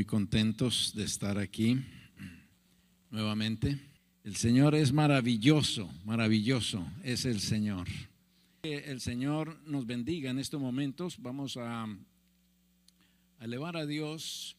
muy contentos de estar aquí nuevamente. El Señor es maravilloso, maravilloso es el Señor. Que el Señor nos bendiga en estos momentos. Vamos a elevar a Dios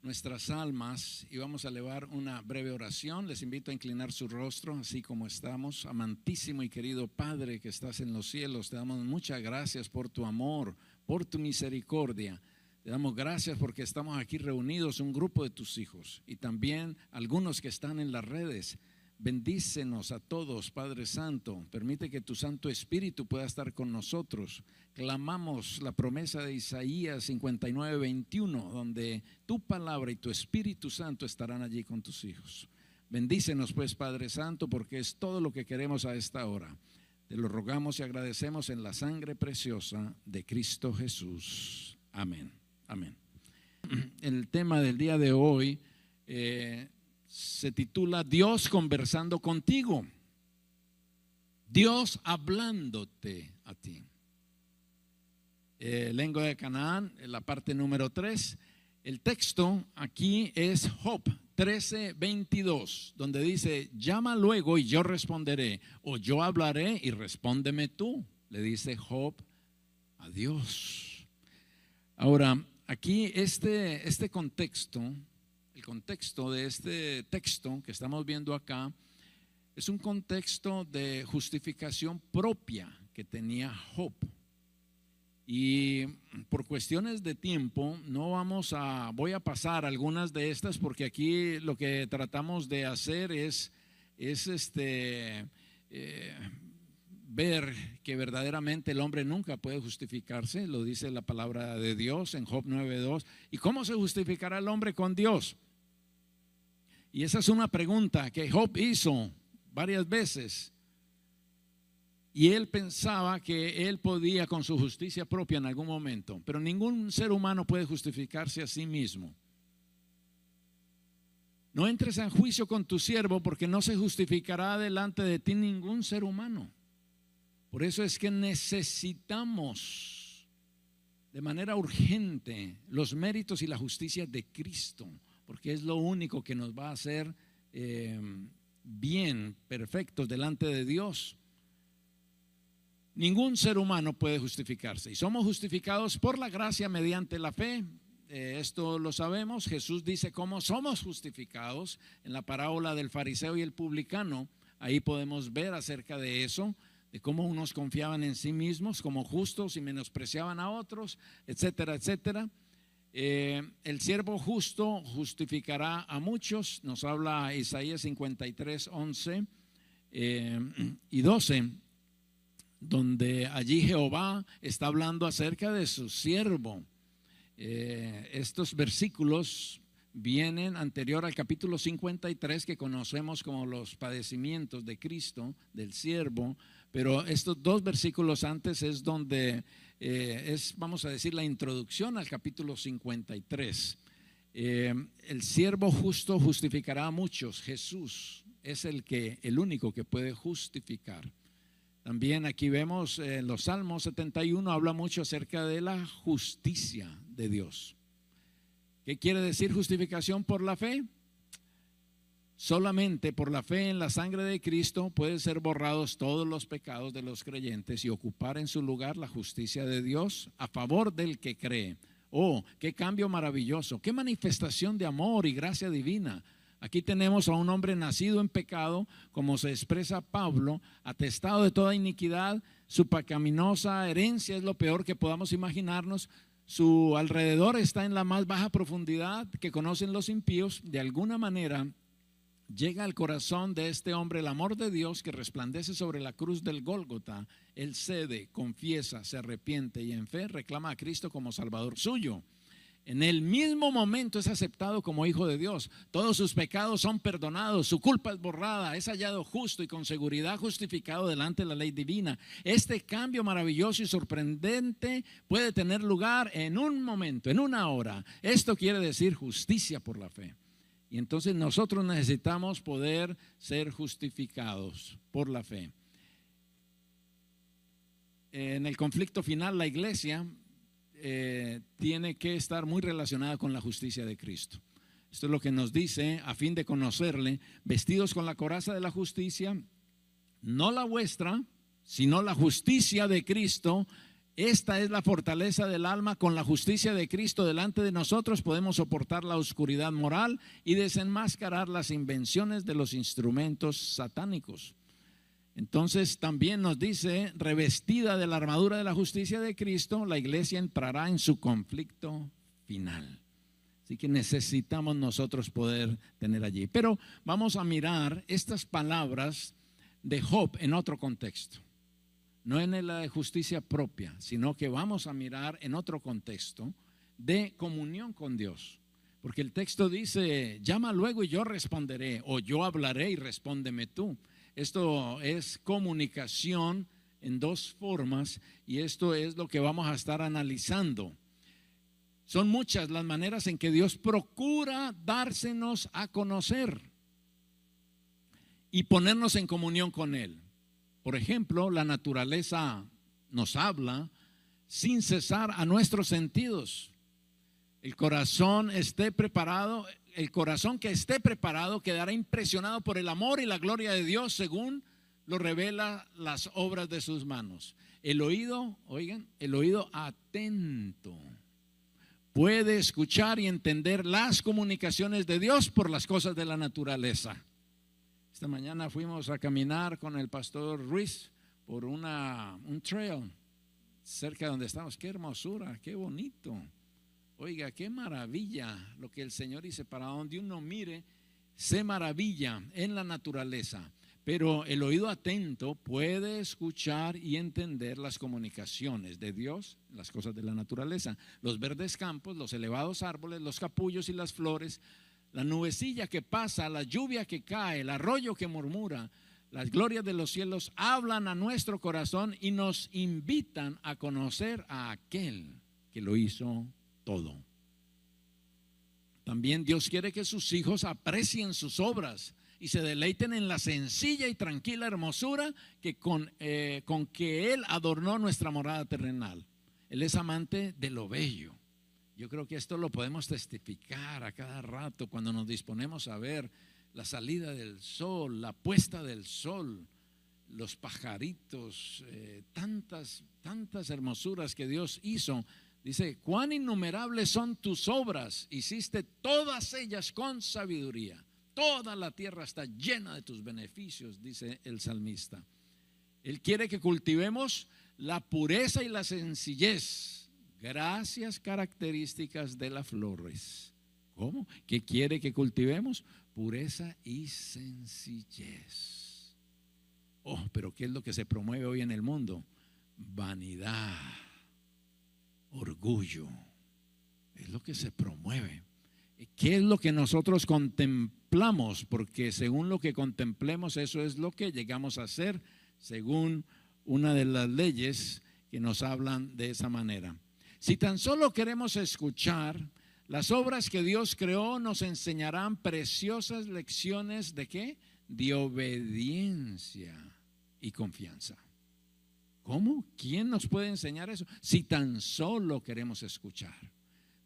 nuestras almas y vamos a elevar una breve oración. Les invito a inclinar su rostro así como estamos. Amantísimo y querido Padre que estás en los cielos, te damos muchas gracias por tu amor, por tu misericordia. Te damos gracias porque estamos aquí reunidos, un grupo de tus hijos y también algunos que están en las redes. Bendícenos a todos, Padre Santo. Permite que tu Santo Espíritu pueda estar con nosotros. Clamamos la promesa de Isaías 59:21, donde tu palabra y tu Espíritu Santo estarán allí con tus hijos. Bendícenos pues, Padre Santo, porque es todo lo que queremos a esta hora. Te lo rogamos y agradecemos en la sangre preciosa de Cristo Jesús. Amén. Amén. El tema del día de hoy se titula Dios conversando contigo. Dios hablándote a ti. Lengua de Canaán, la parte número 3. El texto aquí es Job 13:22, donde dice: llama luego y yo responderé, o yo hablaré y respóndeme tú. Le dice Job a Dios. Ahora, aquí este contexto, el contexto de este texto que estamos viendo acá, es un contexto de justificación propia que tenía Job. Y por cuestiones de tiempo voy a pasar algunas de estas, porque aquí lo que tratamos de hacer es ver que verdaderamente el hombre nunca puede justificarse, lo dice la palabra de Dios en Job 9:2. ¿Y cómo se justificará el hombre con Dios? Y esa es una pregunta que Job hizo varias veces. Y él pensaba que él podía con su justicia propia en algún momento, pero ningún ser humano puede justificarse a sí mismo. No entres en juicio con tu siervo, porque no se justificará delante de ti ningún ser humano. Por eso es que necesitamos de manera urgente los méritos y la justicia de Cristo, porque es lo único que nos va a hacer bien, perfectos delante de Dios. Ningún ser humano puede justificarse y somos justificados por la gracia mediante la fe. Esto lo sabemos. Jesús dice cómo somos justificados en la parábola del fariseo y el publicano. Ahí podemos ver acerca de eso, de cómo unos confiaban en sí mismos como justos y menospreciaban a otros, etcétera, etcétera. El siervo justo justificará a muchos, nos habla Isaías 53:11 y 12, donde allí Jehová está hablando acerca de su siervo. Estos versículos vienen anterior al capítulo 53, que conocemos como los padecimientos de Cristo, del siervo, pero estos dos versículos antes es donde vamos a decir, la introducción al capítulo 53. El siervo justo justificará a muchos. Jesús es el único que puede justificar. También aquí vemos en los Salmos 71 habla mucho acerca de la justicia de Dios. ¿Qué quiere decir justificación por la fe? Solamente por la fe en la sangre de Cristo pueden ser borrados todos los pecados de los creyentes y ocupar en su lugar la justicia de Dios a favor del que cree. Oh, qué cambio maravilloso, qué manifestación de amor y gracia divina. Aquí tenemos a un hombre nacido en pecado, como se expresa Pablo, atestado de toda iniquidad. Su pecaminosa herencia es lo peor que podamos imaginarnos. Su alrededor está en la más baja profundidad que conocen los impíos. De alguna manera llega al corazón de este hombre el amor de Dios que resplandece sobre la cruz del Gólgota. Él cede, confiesa, se arrepiente y en fe reclama a Cristo como Salvador suyo. En el mismo momento es aceptado como hijo de Dios. Todos sus pecados son perdonados, su culpa es borrada, es hallado justo y con seguridad justificado delante de la ley divina. Este cambio maravilloso y sorprendente puede tener lugar en un momento, en una hora. Esto quiere decir justicia por la fe. Y entonces nosotros necesitamos poder ser justificados por la fe. En el conflicto final, la iglesia tiene que estar muy relacionada con la justicia de Cristo. Esto es lo que nos dice: a fin de conocerle, vestidos con la coraza de la justicia, no la vuestra, sino la justicia de Cristo. Esta es la fortaleza del alma. Con la justicia de Cristo delante de nosotros podemos soportar la oscuridad moral y desenmascarar las invenciones de los instrumentos satánicos. Entonces también nos dice: revestida de la armadura de la justicia de Cristo, la iglesia entrará en su conflicto final. Así que necesitamos nosotros poder tener allí. Pero vamos a mirar estas palabras de Job en otro contexto. No en la de justicia propia, sino que vamos a mirar en otro contexto de comunión con Dios. Porque el texto dice: llama luego y yo responderé, o yo hablaré y respóndeme tú. Esto es comunicación en dos formas, y esto es lo que vamos a estar analizando. Son muchas las maneras en que Dios procura dársenos a conocer y ponernos en comunión con Él. Por ejemplo, la naturaleza nos habla sin cesar a nuestros sentidos. El corazón que esté preparado quedará impresionado por el amor y la gloria de Dios, según lo revela las obras de sus manos. El oído, oigan, el oído atento puede escuchar y entender las comunicaciones de Dios por las cosas de la naturaleza. Esta mañana fuimos a caminar con el pastor Ruiz por un trail cerca de donde estamos. Qué hermosura, qué bonito. Oiga, qué maravilla lo que el Señor dice. Para donde uno mire, se maravilla en la naturaleza. Pero el oído atento puede escuchar y entender las comunicaciones de Dios, las cosas de la naturaleza. Los verdes campos, los elevados árboles, los capullos y las flores, la nubecilla que pasa, la lluvia que cae, el arroyo que murmura, las glorias de los cielos hablan a nuestro corazón y nos invitan a conocer a aquel que lo hizo todo. También Dios quiere que sus hijos aprecien sus obras y se deleiten en la sencilla y tranquila hermosura con que Él adornó nuestra morada terrenal. Él es amante de lo bello. Yo creo que esto lo podemos testificar a cada rato cuando nos disponemos a ver la salida del sol, la puesta del sol, los pajaritos, tantas hermosuras que Dios hizo. Dice: cuán innumerables son tus obras, hiciste todas ellas con sabiduría. Toda la tierra está llena de tus beneficios, dice el salmista. Él quiere que cultivemos la pureza y la sencillez, gracias características de las flores. ¿Cómo? ¿Qué quiere que cultivemos? Pureza y sencillez. Oh, pero ¿qué es lo que se promueve hoy en el mundo? Vanidad, orgullo, es lo que se promueve. ¿Qué es lo que nosotros contemplamos? Porque según lo que contemplemos, eso es lo que llegamos a hacer, según una de las leyes que nos hablan de esa manera. Si tan solo queremos escuchar, las obras que Dios creó nos enseñarán preciosas lecciones ¿de qué? De obediencia y confianza. ¿Cómo? ¿Quién nos puede enseñar eso? Si tan solo queremos escuchar.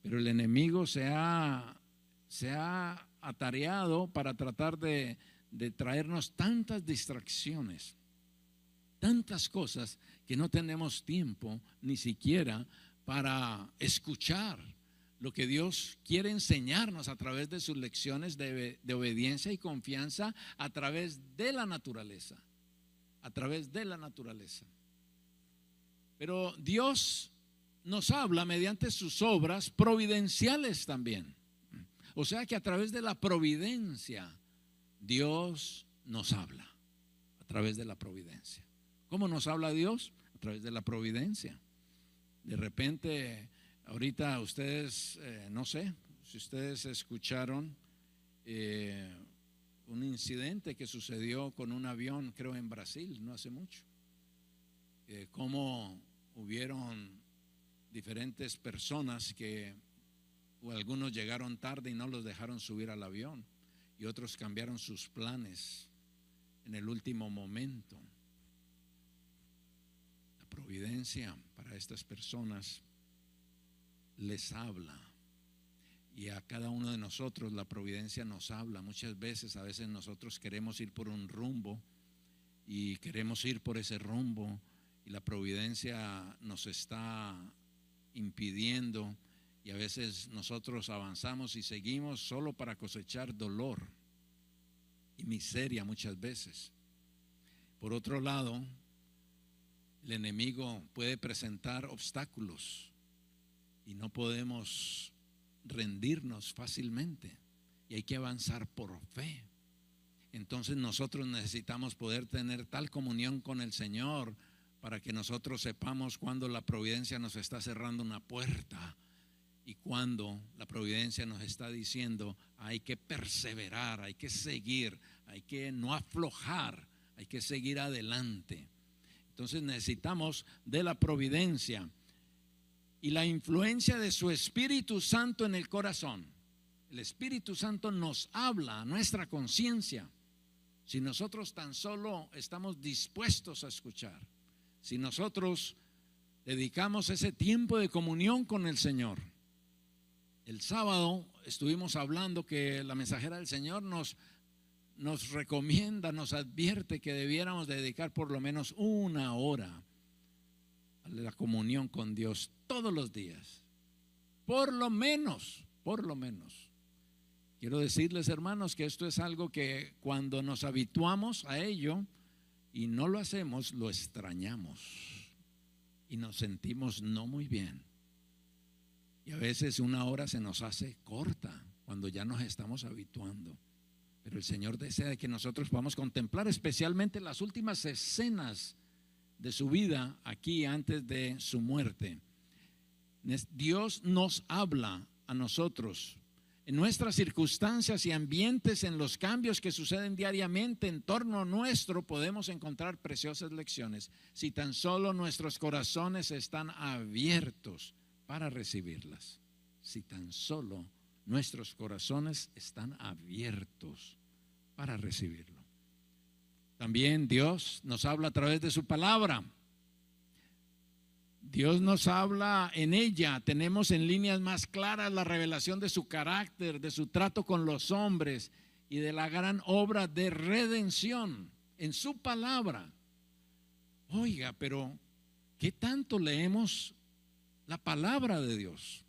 Pero el enemigo se ha atareado para tratar de traernos tantas distracciones, tantas cosas que no tenemos tiempo ni siquiera para escuchar lo que Dios quiere enseñarnos a través de sus lecciones de obediencia y confianza a través de la naturaleza, a través de la naturaleza. Pero Dios nos habla mediante sus obras providenciales también. O sea que a través de la providencia Dios nos habla, a través de la providencia. ¿Cómo nos habla Dios? A través de la providencia. De repente, ahorita ustedes, no sé, si ustedes escucharon un incidente que sucedió con un avión, creo en Brasil, no hace mucho. Cómo hubieron diferentes personas o algunos llegaron tarde y no los dejaron subir al avión, y otros cambiaron sus planes en el último momento. La providencia para estas personas les habla. Y a cada uno de nosotros la providencia nos habla. Muchas veces, a veces nosotros queremos ir por un rumbo y queremos ir por ese rumbo y la providencia nos está impidiendo, y a veces nosotros avanzamos y seguimos solo para cosechar dolor y miseria muchas veces. Por otro lado, el enemigo puede presentar obstáculos y no podemos rendirnos fácilmente y hay que avanzar por fe. Entonces nosotros necesitamos poder tener tal comunión con el Señor para que nosotros sepamos cuando la providencia nos está cerrando una puerta y cuando la providencia nos está diciendo hay que perseverar, hay que seguir, hay que no aflojar, hay que seguir adelante. Entonces necesitamos de la providencia y la influencia de su Espíritu Santo en el corazón. El Espíritu Santo nos habla a nuestra conciencia. Si nosotros tan solo estamos dispuestos a escuchar, si nosotros dedicamos ese tiempo de comunión con el Señor. El sábado estuvimos hablando que la mensajera del Señor nos recomienda, nos advierte que debiéramos dedicar por lo menos 1 hora a la comunión con Dios todos los días. Por lo menos. Quiero decirles, hermanos, que esto es algo que cuando nos habituamos a ello y no lo hacemos, lo extrañamos y nos sentimos no muy bien. Y a veces 1 hora se nos hace corta cuando ya nos estamos habituando. Pero el Señor desea que nosotros podamos contemplar especialmente las últimas escenas de su vida aquí antes de su muerte. Dios nos habla a nosotros en nuestras circunstancias y ambientes, en los cambios que suceden diariamente en torno nuestro. Podemos encontrar preciosas lecciones si tan solo nuestros corazones están abiertos para recibirlas. Si tan solo nuestros corazones están abiertos para recibirlo. También Dios nos habla a través de su palabra. Dios nos habla en ella. Tenemos en líneas más claras la revelación de su carácter, de su trato con los hombres y de la gran obra de redención en su palabra. Oiga, pero ¿qué tanto leemos la palabra de Dios?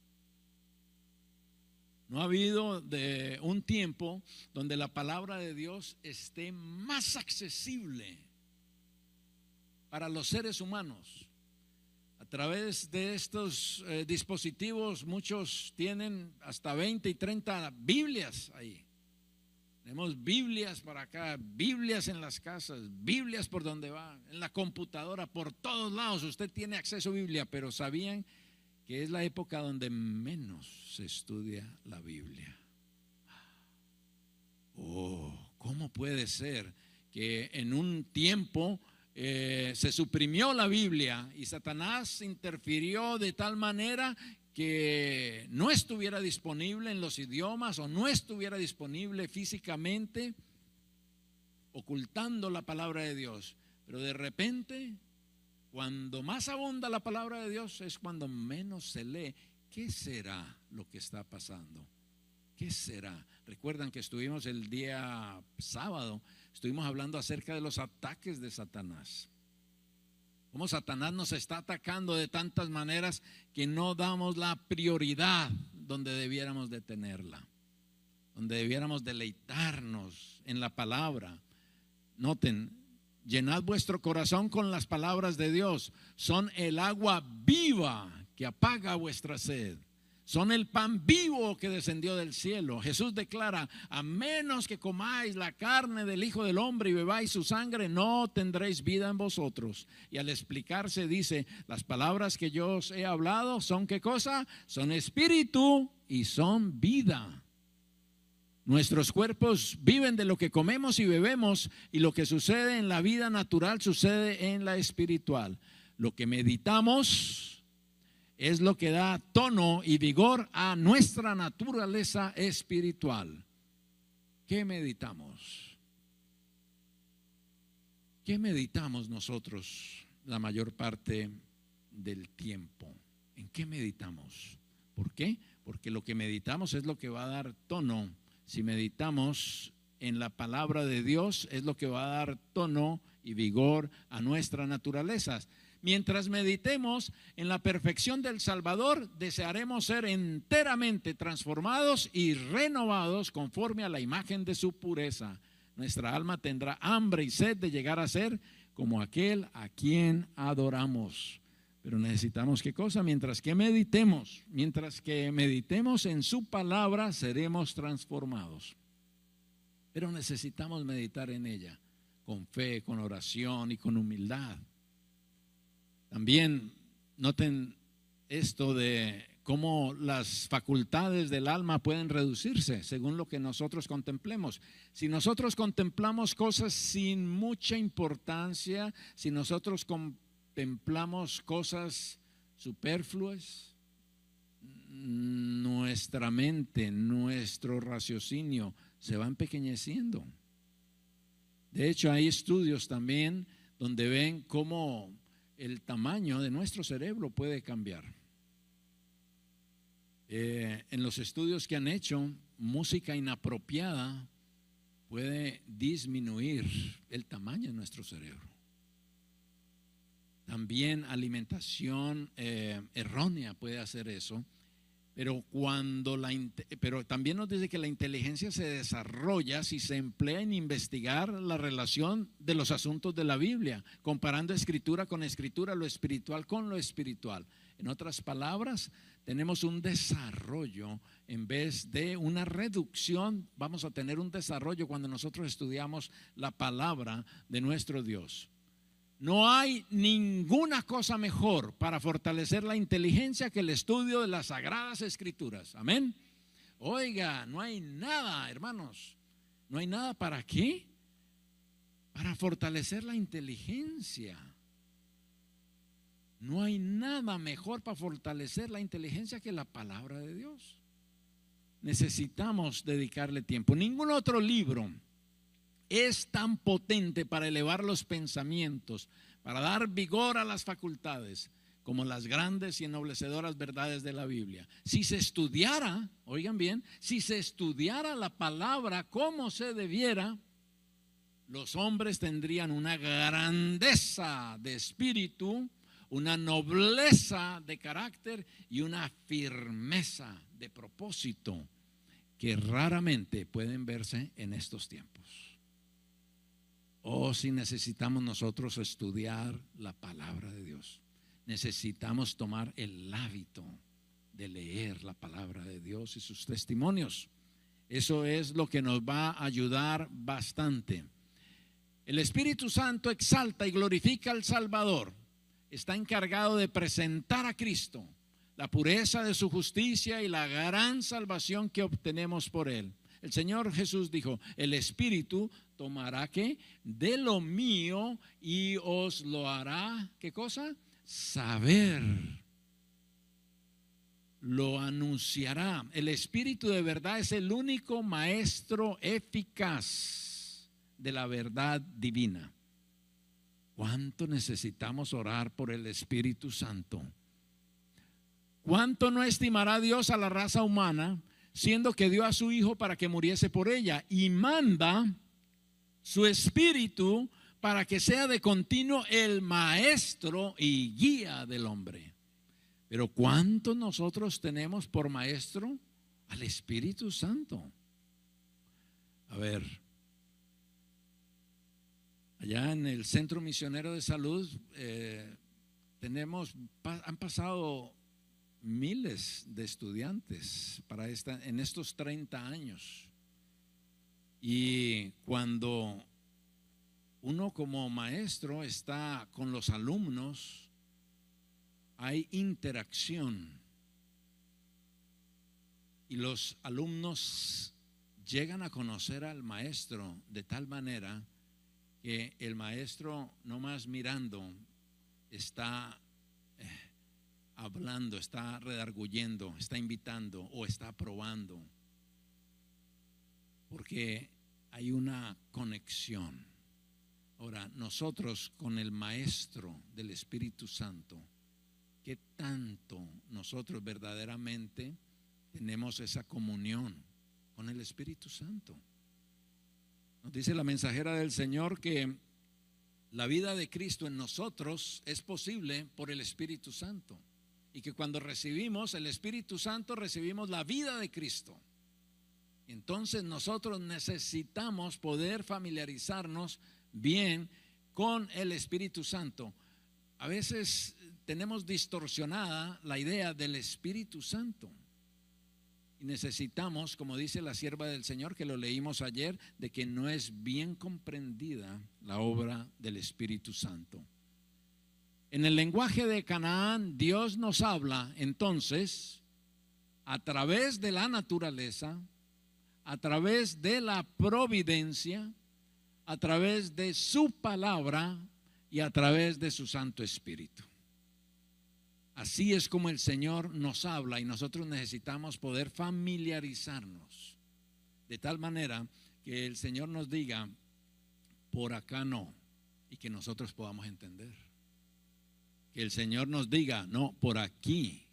No ha habido de un tiempo donde la palabra de Dios esté más accesible para los seres humanos. A través de estos dispositivos, muchos tienen hasta 20 y 30 Biblias ahí. Tenemos Biblias para acá, Biblias en las casas, Biblias por donde va, en la computadora, por todos lados usted tiene acceso a Biblia, pero ¿sabían que es la época donde menos se estudia la Biblia? ¿Cómo puede ser que en un tiempo se suprimió la Biblia y Satanás interfirió de tal manera que no estuviera disponible en los idiomas o no estuviera disponible físicamente, ocultando la palabra de Dios? Pero de repente, cuando más abunda la palabra de Dios es cuando menos se lee. ¿Qué será lo que está pasando? ¿Qué será? Recuerdan que estuvimos el día sábado, estuvimos hablando acerca de los ataques de Satanás. Cómo Satanás nos está atacando de tantas maneras que no damos la prioridad donde debiéramos de tenerla, donde debiéramos deleitarnos en la palabra. Noten, llenad vuestro corazón con las palabras de Dios. Son el agua viva que apaga vuestra sed. Son el pan vivo que descendió del cielo. Jesús declara: a menos que comáis la carne del Hijo del Hombre y bebáis su sangre, no tendréis vida en vosotros. Y al explicarse dice: las palabras que yo os he hablado son ¿qué cosa? Son espíritu y son vida. Nuestros cuerpos viven de lo que comemos y bebemos, y lo que sucede en la vida natural sucede en la espiritual. Lo que meditamos es lo que da tono y vigor a nuestra naturaleza espiritual. ¿Qué meditamos? ¿Qué meditamos nosotros la mayor parte del tiempo? ¿En qué meditamos? ¿Por qué? Porque lo que meditamos es lo que va a dar tono. Si meditamos en la palabra de Dios, es lo que va a dar tono y vigor a nuestras naturalezas. Mientras meditemos en la perfección del Salvador, desearemos ser enteramente transformados y renovados conforme a la imagen de su pureza. Nuestra alma tendrá hambre y sed de llegar a ser como aquel a quien adoramos. Pero necesitamos, ¿qué cosa? Mientras que meditemos en su palabra, seremos transformados. Pero necesitamos meditar en ella con fe, con oración y con humildad. También noten esto de cómo las facultades del alma pueden reducirse según lo que nosotros contemplemos. Si nosotros contemplamos cosas sin mucha importancia, si nosotros contemplamos cosas superfluas, nuestra mente, nuestro raciocinio se va empequeñeciendo. De hecho, hay estudios también donde ven cómo el tamaño de nuestro cerebro puede cambiar. En los estudios que han hecho, música inapropiada puede disminuir el tamaño de nuestro cerebro. También alimentación errónea puede hacer eso. Pero también nos dice que la inteligencia se desarrolla si se emplea en investigar la relación de los asuntos de la Biblia, comparando escritura con escritura, lo espiritual con lo espiritual. En otras palabras, tenemos un desarrollo en vez de una reducción. Vamos a tener un desarrollo cuando nosotros estudiamos la palabra de nuestro Dios. No hay ninguna cosa mejor para fortalecer la inteligencia que el estudio de las Sagradas Escrituras. Amén. Oiga, no hay nada, hermanos. No hay nada para qué. Para fortalecer la inteligencia. No hay nada mejor para fortalecer la inteligencia que la palabra de Dios. Necesitamos dedicarle tiempo. Ningún otro libro es tan potente para elevar los pensamientos, para dar vigor a las facultades, como las grandes y ennoblecedoras verdades de la Biblia. Si se estudiara, oigan bien, si se estudiara la palabra como se debiera, los hombres tendrían una grandeza de espíritu, una nobleza de carácter y una firmeza de propósito que raramente pueden verse en estos tiempos. Si necesitamos nosotros estudiar la palabra de Dios, necesitamos tomar el hábito de leer la palabra de Dios y sus testimonios. Eso es lo que nos va a ayudar bastante. El Espíritu Santo exalta y glorifica al Salvador. Está encargado de presentar a Cristo, la pureza de su justicia y la gran salvación que obtenemos por Él. El Señor Jesús dijo: el Espíritu tomará ¿qué? De lo mío y os lo hará, ¿qué cosa? Saber. Lo anunciará. El Espíritu de verdad es el único maestro eficaz de la verdad divina. ¿Cuánto necesitamos orar por el Espíritu Santo? ¿Cuánto no estimará Dios a la raza humana, siendo que dio a su Hijo para que muriese por ella, y manda su Espíritu para que sea de continuo el maestro y guía del hombre? Pero ¿cuánto nosotros tenemos por maestro al Espíritu Santo? A ver, allá en el Centro Misionero de Salud han pasado miles de estudiantes en estos 30 años. Y cuando uno como maestro está con los alumnos, hay interacción y los alumnos llegan a conocer al maestro de tal manera que el maestro no más mirando está hablando, está redarguyendo, está invitando o está aprobando, porque hay una conexión. Ahora, nosotros con el maestro del Espíritu Santo ¿Qué tanto nosotros verdaderamente tenemos esa comunión con el Espíritu Santo? Nos dice la mensajera del Señor que la vida de Cristo en nosotros es posible por el Espíritu Santo, y que cuando recibimos el Espíritu Santo recibimos la vida de Cristo. Entonces nosotros necesitamos poder familiarizarnos bien con el Espíritu Santo. A veces tenemos distorsionada la idea del Espíritu Santo y necesitamos, como dice la sierva del Señor, que lo leímos ayer, de que no es bien comprendida la obra del Espíritu Santo. En el lenguaje de Canaán, Dios nos habla entonces a través de la naturaleza, a través de la providencia, a través de su palabra y a través de su Santo Espíritu. Así es como el Señor nos habla, y nosotros necesitamos poder familiarizarnos de tal manera que el Señor nos diga, por acá no, y que nosotros podamos entender. Que el Señor nos diga, no, por aquí,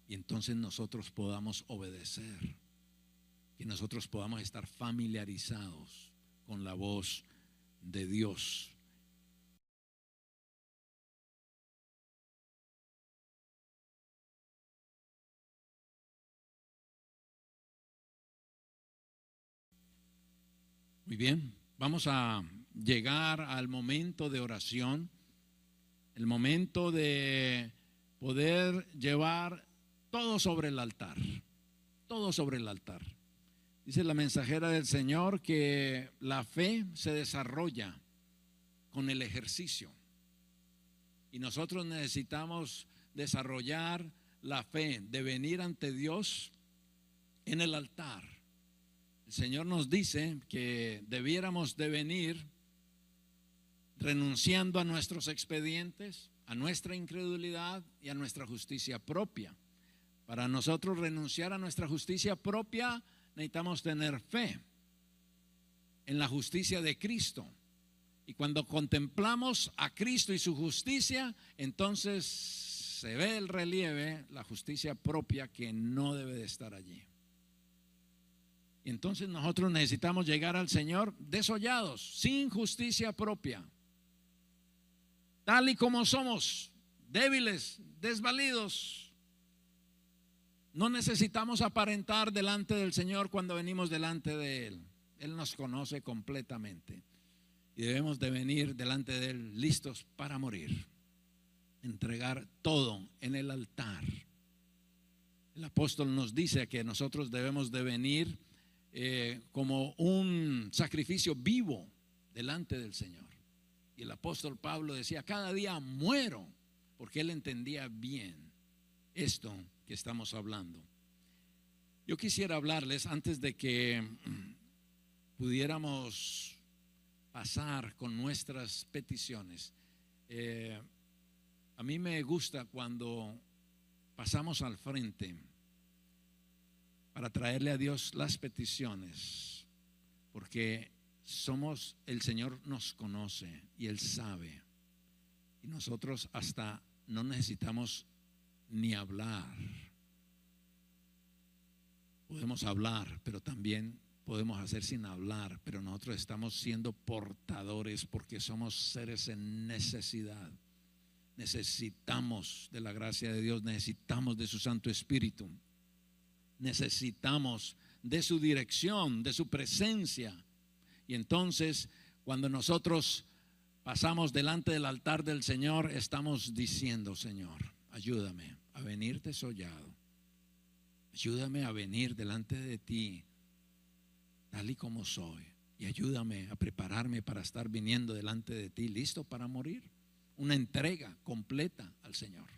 y entonces nosotros podamos obedecer. Que nosotros podamos estar familiarizados con la voz de Dios. Muy bien, vamos a llegar al momento de oración, el momento de poder llevar todo sobre el altar, todo sobre el altar. Dice la mensajera del Señor que la fe se desarrolla con el ejercicio, y nosotros necesitamos desarrollar la fe de venir ante Dios en el altar. El Señor nos dice que debiéramos de venir renunciando a nuestros expedientes, a nuestra incredulidad y a nuestra justicia propia. Para nosotros renunciar a nuestra justicia propia, necesitamos tener fe en la justicia de Cristo. Y cuando contemplamos a Cristo y su justicia, entonces se ve el relieve, la justicia propia que no debe de estar allí. Y entonces nosotros necesitamos llegar al Señor desollados, sin justicia propia, tal y como somos, débiles, desvalidos. No necesitamos aparentar delante del Señor cuando venimos delante de Él. Él nos conoce completamente y debemos de venir delante de Él listos para morir, entregar todo en el altar. El apóstol nos dice que nosotros debemos de venir como un sacrificio vivo delante del Señor. Y el apóstol Pablo decía, cada día muero, porque él entendía bien esto que estamos hablando. Yo quisiera hablarles, antes de que pudiéramos pasar con nuestras peticiones, a mí me gusta cuando pasamos al frente para traerle a Dios las peticiones, porque el Señor nos conoce y Él sabe, y nosotros hasta no necesitamos ni hablar. Podemos hablar, pero también podemos hacer sin hablar, pero nosotros estamos siendo portadores porque somos seres en necesidad. Necesitamos de la gracia de Dios, necesitamos de su Santo Espíritu, necesitamos de su dirección, de su presencia. Y entonces, cuando nosotros pasamos delante del altar del Señor, estamos diciendo, Señor, ayúdame a venir desollado, ayúdame a venir delante de ti tal y como soy, y ayúdame a prepararme para estar viniendo delante de ti listo para morir. Una entrega completa al Señor.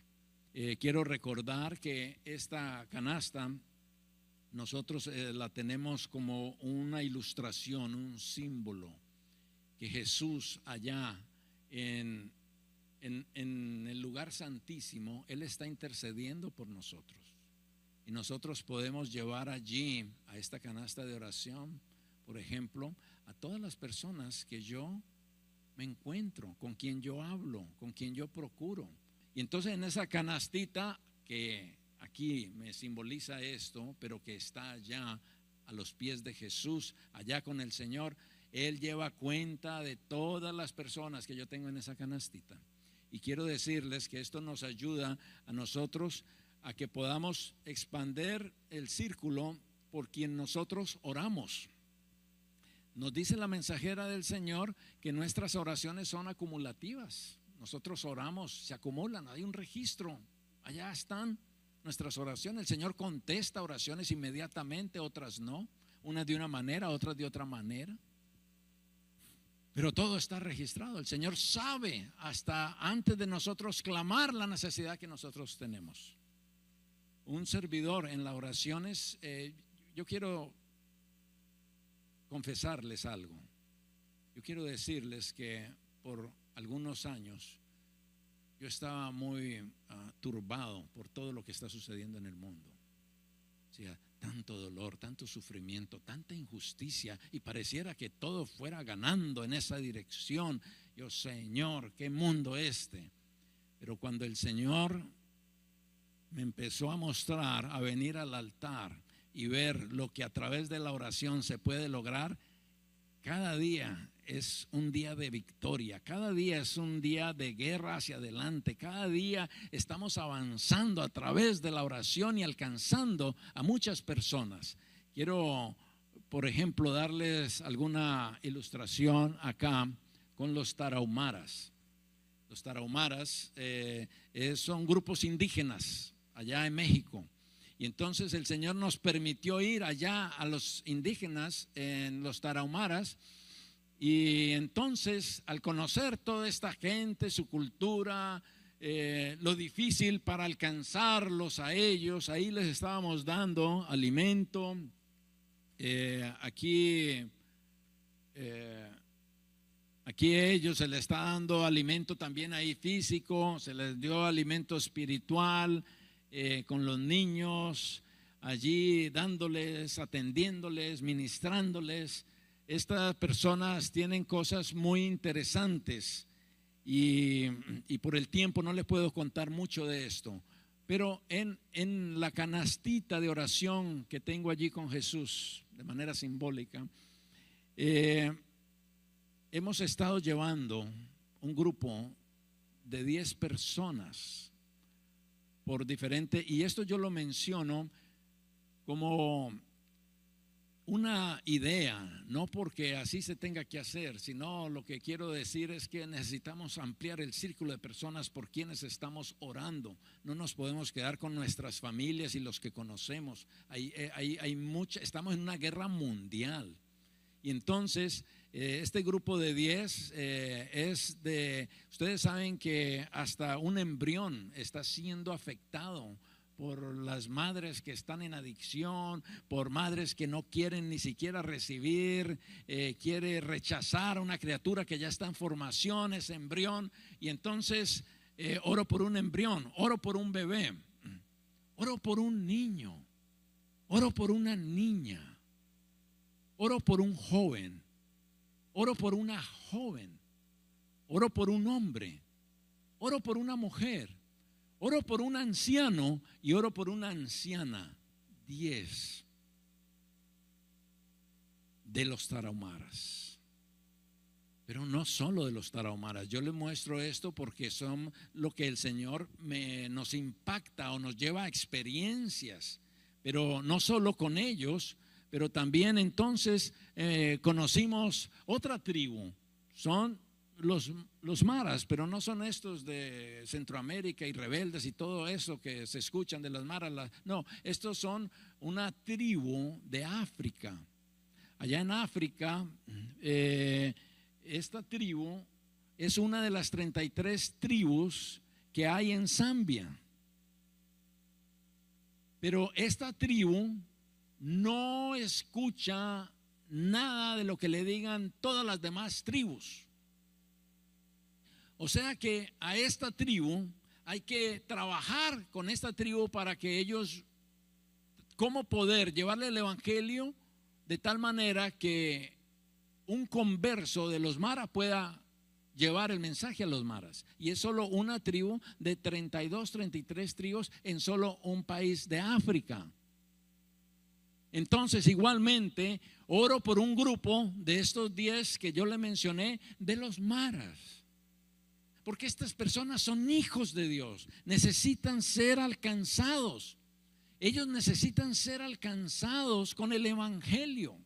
Quiero recordar que esta canasta nosotros la tenemos como una ilustración, un símbolo, que Jesús allá en el lugar santísimo, Él está intercediendo por nosotros. Y nosotros podemos llevar allí, a esta canasta de oración, por ejemplo, a todas las personas que yo me encuentro, con quien yo hablo, con quien yo procuro. Y entonces en esa canastita, que aquí me simboliza esto, pero que está allá a los pies de Jesús, allá con el Señor, Él lleva cuenta de todas las personas que yo tengo en esa canastita. Y quiero decirles que esto nos ayuda a nosotros a que podamos expandir el círculo por quien nosotros oramos. Nos dice la mensajera del Señor que nuestras oraciones son acumulativas. Nosotros oramos, se acumulan, hay un registro, allá están nuestras oraciones. El Señor contesta oraciones inmediatamente, otras no, unas de una manera, otras de otra manera. Pero todo está registrado. El Señor sabe hasta antes de nosotros clamar la necesidad que nosotros tenemos. Un servidor en las oraciones, yo quiero confesarles algo. Yo quiero decirles que por algunos años yo estaba muy turbado por todo lo que está sucediendo en el mundo. O sea, tanto dolor, tanto sufrimiento, tanta injusticia, y pareciera que todo fuera ganando en esa dirección. Yo, Señor, ¿qué mundo este? Pero cuando el Señor me empezó a mostrar, a venir al altar y ver lo que a través de la oración se puede lograr, cada día es un día de victoria, cada día es un día de guerra hacia adelante, cada día estamos avanzando a través de la oración y alcanzando a muchas personas. Quiero, por ejemplo, darles alguna ilustración acá con los tarahumaras. Los tarahumaras son grupos indígenas allá en México. Y entonces el Señor nos permitió ir allá a los indígenas en los tarahumaras. Y entonces, al conocer toda esta gente, su cultura, lo difícil para alcanzarlos a ellos, ahí les estábamos dando alimento. Aquí a ellos se les está dando alimento también ahí físico, se les dio alimento espiritual. Con los niños allí, dándoles, atendiéndoles, ministrándoles. Estas personas tienen cosas muy interesantes y por el tiempo no les puedo contar mucho de esto, pero en la canastita de oración que tengo allí con Jesús de manera simbólica, hemos estado llevando un grupo de 10 personas por diferente, y esto yo lo menciono como una idea, no porque así se tenga que hacer, sino lo que quiero decir es que necesitamos ampliar el círculo de personas por quienes estamos orando. No nos podemos quedar con nuestras familias y los que conocemos. Estamos en una guerra mundial. Y entonces este grupo de 10 es de, ustedes saben que hasta un embrión está siendo afectado por las madres que están en adicción, por madres que no quieren ni siquiera recibir, quiere rechazar a una criatura que ya está en formación, ese embrión. Y entonces oro por un embrión, oro por un bebé, oro por un niño, oro por una niña, oro por un joven, oro por una joven, oro por un hombre, oro por una mujer, oro por un anciano y oro por una anciana. 10 de los tarahumaras. Pero no solo de los tarahumaras. Yo les muestro esto porque son lo que el Señor nos impacta o nos lleva a experiencias. Pero no solo con ellos, pero también entonces conocimos otra tribu. Son los maras, pero no son estos de Centroamérica y rebeldes y todo eso que se escuchan de las maras. No, estos son una tribu de África. Allá en África, esta tribu es una de las 33 tribus que hay en Zambia. Pero esta tribu no escucha nada de lo que le digan todas las demás tribus. O sea que a esta tribu hay que trabajar con esta tribu para que ellos, cómo poder llevarle el evangelio de tal manera que un converso de los Mara pueda llevar el mensaje a los maras. Y es solo una tribu de 32, 33 tribus en solo un país de África. Entonces, igualmente, oro por un grupo de estos 10 que yo le mencioné, de los maras. Porque estas personas son hijos de Dios, necesitan ser alcanzados. Ellos necesitan ser alcanzados con el evangelio.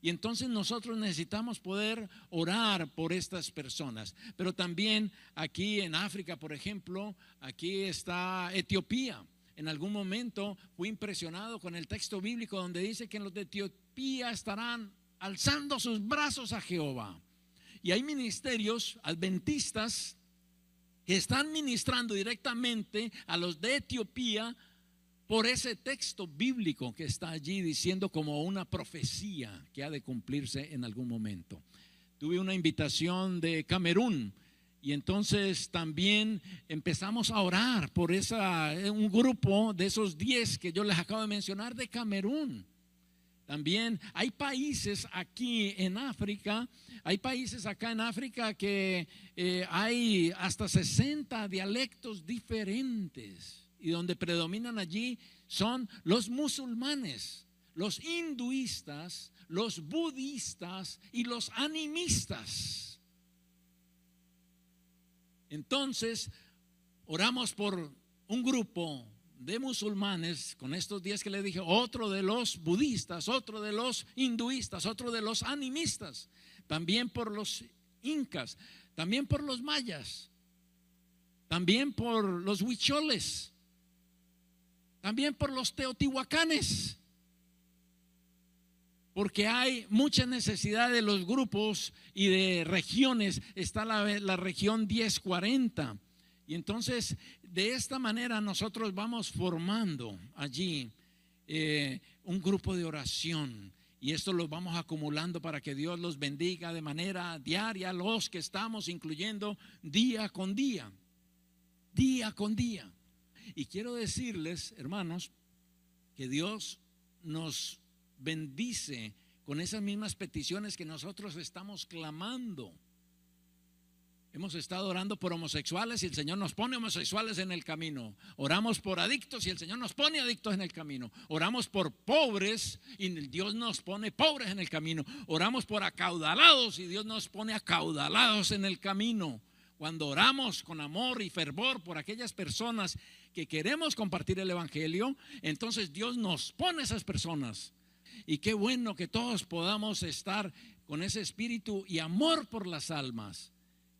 Y entonces nosotros necesitamos poder orar por estas personas. Pero también aquí en África, por ejemplo, aquí está Etiopía. En algún momento fui impresionado con el texto bíblico donde dice que los de Etiopía estarán alzando sus brazos a Jehová. Y hay ministerios adventistas que están ministrando directamente a los de Etiopía por ese texto bíblico que está allí diciendo como una profecía que ha de cumplirse en algún momento. Tuve una invitación de Camerún y entonces también empezamos a orar por un grupo de esos 10 que yo les acabo de mencionar de Camerún. También hay países aquí en África, que hay hasta 60 dialectos diferentes. Y donde predominan allí son los musulmanes, los hinduistas, los budistas y los animistas. Entonces, oramos por un grupo de musulmanes, con estos 10 que le dije, otro de los budistas, otro de los hinduistas, otro de los animistas, también por los incas, también por los mayas, también por los huicholes, también por los teotihuacanes, porque hay mucha necesidad de los grupos y de regiones. Está la región 1040 y entonces de esta manera nosotros vamos formando allí un grupo de oración y esto lo vamos acumulando para que Dios los bendiga de manera diaria, los que estamos incluyendo día con día, día con día. Y quiero decirles, hermanos, que Dios nos bendice con esas mismas peticiones que nosotros estamos clamando. Hemos estado orando por homosexuales y el Señor nos pone homosexuales en el camino. Oramos por adictos y el Señor nos pone adictos en el camino. Oramos por pobres y Dios nos pone pobres en el camino. Oramos por acaudalados y Dios nos pone acaudalados en el camino. Cuando oramos con amor y fervor por aquellas personas que queremos compartir el evangelio, entonces Dios nos pone esas personas. Y qué bueno que todos podamos estar con ese espíritu y amor por las almas,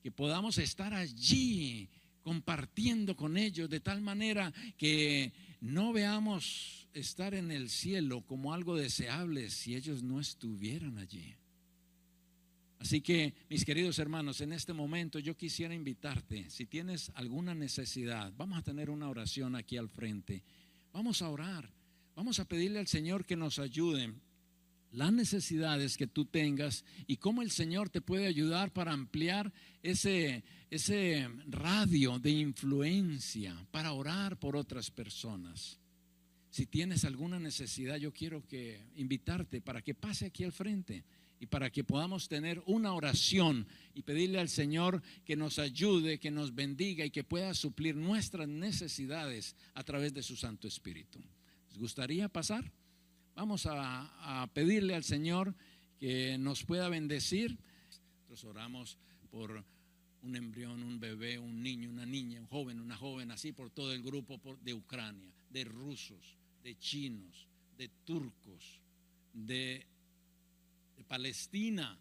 que podamos estar allí compartiendo con ellos de tal manera que no veamos estar en el cielo como algo deseable si ellos no estuvieran allí. Así que, mis queridos hermanos, en este momento yo quisiera invitarte, si tienes alguna necesidad, vamos a tener una oración aquí al frente. Vamos a orar, vamos a pedirle al Señor que nos ayude las necesidades que tú tengas y cómo el Señor te puede ayudar para ampliar ese radio de influencia para orar por otras personas. Si tienes alguna necesidad, yo quiero invitarte para que pase aquí al frente y para que podamos tener una oración y pedirle al Señor que nos ayude, que nos bendiga y que pueda suplir nuestras necesidades a través de su Santo Espíritu. ¿Les gustaría pasar? Vamos a pedirle al Señor que nos pueda bendecir. Nosotros oramos por un embrión, un bebé, un niño, una niña, un joven, una joven, así por todo el grupo de Ucrania, de rusos, de chinos, de turcos, de Palestina,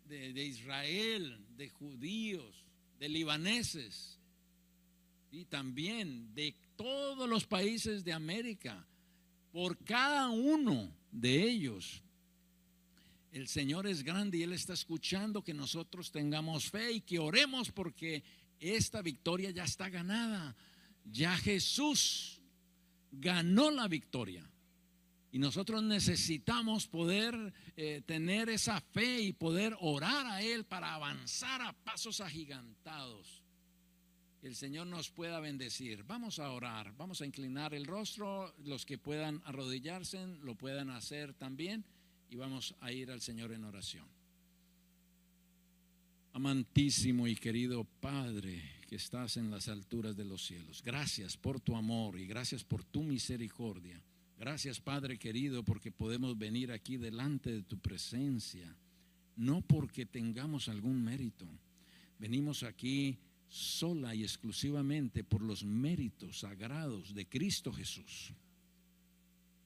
de Israel, de judíos, de libaneses y también de todos los países de América. Por cada uno de ellos, el Señor es grande y Él está escuchando que nosotros tengamos fe y que oremos porque esta victoria ya está ganada. Ya Jesús ganó la victoria. Y nosotros necesitamos poder tener esa fe y poder orar a Él para avanzar a pasos agigantados. Que el Señor nos pueda bendecir. Vamos a orar, vamos a inclinar el rostro. Los que puedan arrodillarse lo puedan hacer también. Y vamos a ir al Señor en oración. Amantísimo y querido Padre que estás en las alturas de los cielos, gracias por tu amor y gracias por tu misericordia. Gracias, Padre querido, porque podemos venir aquí delante de tu presencia, no porque tengamos algún mérito. Venimos aquí sola y exclusivamente por los méritos sagrados de Cristo Jesús.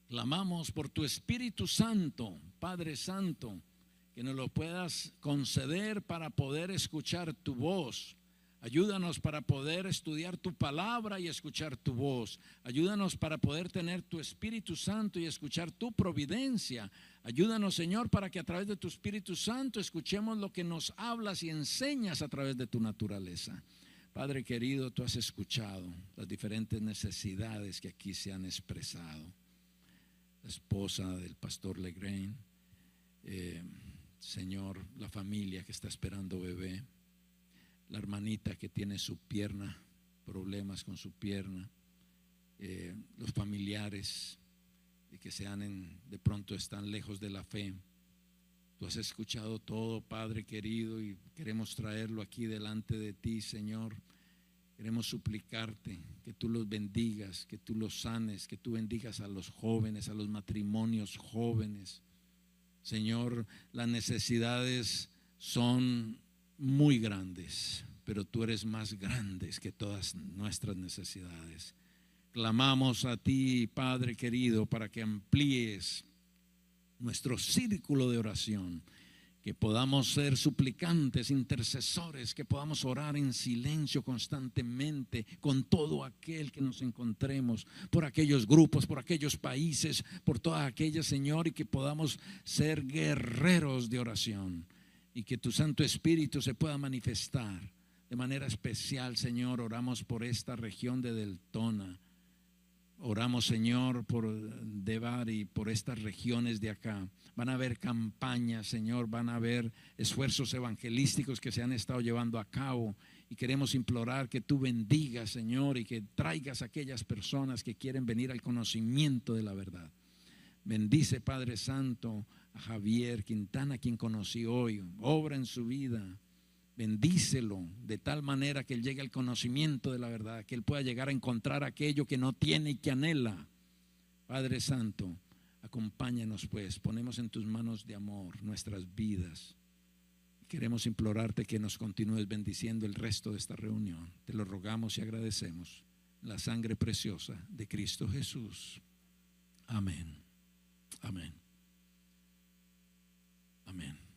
Clamamos por tu Espíritu Santo, Padre Santo, que nos lo puedas conceder para poder escuchar tu voz. Ayúdanos para poder estudiar tu palabra y escuchar tu voz. Ayúdanos para poder tener tu Espíritu Santo y escuchar tu providencia. Ayúdanos, Señor, para que a través de tu Espíritu Santo escuchemos lo que nos hablas y enseñas a través de tu naturaleza. Padre querido, tú has escuchado las diferentes necesidades que aquí se han expresado. La esposa del pastor Legrain, Señor, la familia que está esperando bebé, la hermanita que tiene su pierna, problemas con su pierna, los familiares que de pronto están lejos de la fe. Tú has escuchado todo, Padre querido, y queremos traerlo aquí delante de ti, Señor. Queremos suplicarte que tú los bendigas, que tú los sanes, que tú bendigas a los jóvenes, a los matrimonios jóvenes. Señor, las necesidades son muy grandes, pero tú eres más grande que todas nuestras necesidades. Clamamos a ti, Padre querido, para que amplíes nuestro círculo de oración, que podamos ser suplicantes, intercesores, que podamos orar en silencio constantemente con todo aquel que nos encontremos, por aquellos grupos, por aquellos países, por todas aquellas, Señor, y que podamos ser guerreros de oración y que tu Santo Espíritu se pueda manifestar de manera especial, Señor. Oramos por esta región de Deltona. Oramos, Señor, por Devar y por estas regiones de acá. Van a haber campañas, Señor, van a haber esfuerzos evangelísticos que se han estado llevando a cabo y queremos implorar que tú bendigas, Señor, y que traigas a aquellas personas que quieren venir al conocimiento de la verdad. Bendice, Padre Santo, a Javier Quintana, quien conocí hoy. Obra en su vida. Bendícelo de tal manera que él llegue al conocimiento de la verdad, que él pueda llegar a encontrar aquello que no tiene y que anhela. Padre Santo, acompáñanos pues, ponemos en tus manos de amor nuestras vidas. Queremos implorarte que nos continúes bendiciendo el resto de esta reunión. Te lo rogamos y agradecemos. La sangre preciosa de Cristo Jesús. Amén. Amén. Amén.